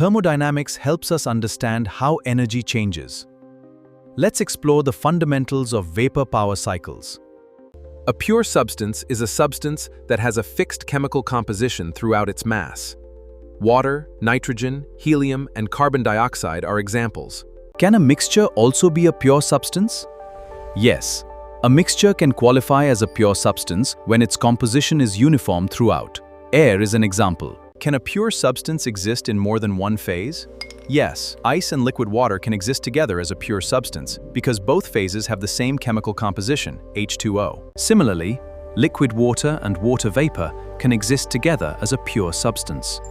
Thermodynamics helps us understand how energy changes. Let's explore the fundamentals of vapor power cycles. A pure substance is a substance that has a fixed chemical composition throughout its mass. Water, nitrogen, helium, and carbon dioxide are examples. Can a mixture also be a pure substance? Yes, a mixture can qualify as a pure substance when its composition is uniform throughout. Air is an example. Can a pure substance exist in more than one phase? Yes, ice and liquid water can exist together as a pure substance because both phases have the same chemical composition, H2O. Similarly, liquid water and water vapor can exist together as a pure substance.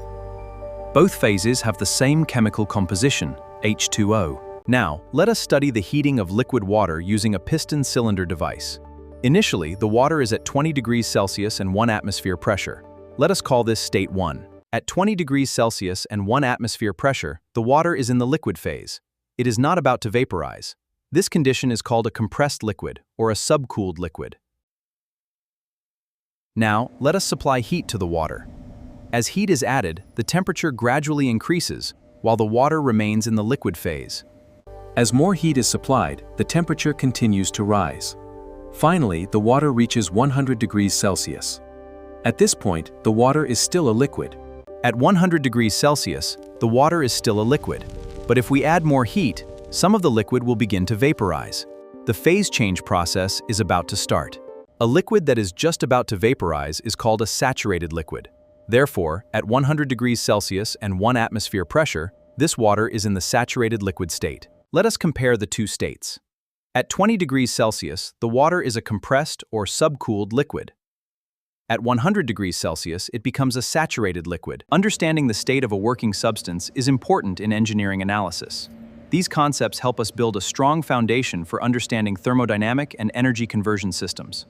Both phases have the same chemical composition, H2O. Now, let us study the heating of liquid water using a piston cylinder device. Initially, the water is at 20 degrees Celsius and 1 atmosphere pressure. Let us call this state 1. At 20 degrees Celsius and 1 atmosphere pressure, the water is in the liquid phase. It is not about to vaporize. This condition is called a compressed liquid or a subcooled liquid. Now, let us supply heat to the water. As heat is added, the temperature gradually increases, while the water remains in the liquid phase. As more heat is supplied, the temperature continues to rise. Finally, the water reaches 100 degrees Celsius. At this point, the water is still a liquid. At 100 degrees Celsius, the water is still a liquid. But if we add more heat, some of the liquid will begin to vaporize. The phase change process is about to start. A liquid that is just about to vaporize is called a saturated liquid. Therefore, at 100 degrees Celsius and 1 atmosphere pressure, this water is in the saturated liquid state. Let us compare the two states. At 20 degrees Celsius, the water is a compressed or subcooled liquid. At 100 degrees Celsius, it becomes a saturated liquid. Understanding the state of a working substance is important in engineering analysis. These concepts help us build a strong foundation for understanding thermodynamic and energy conversion systems.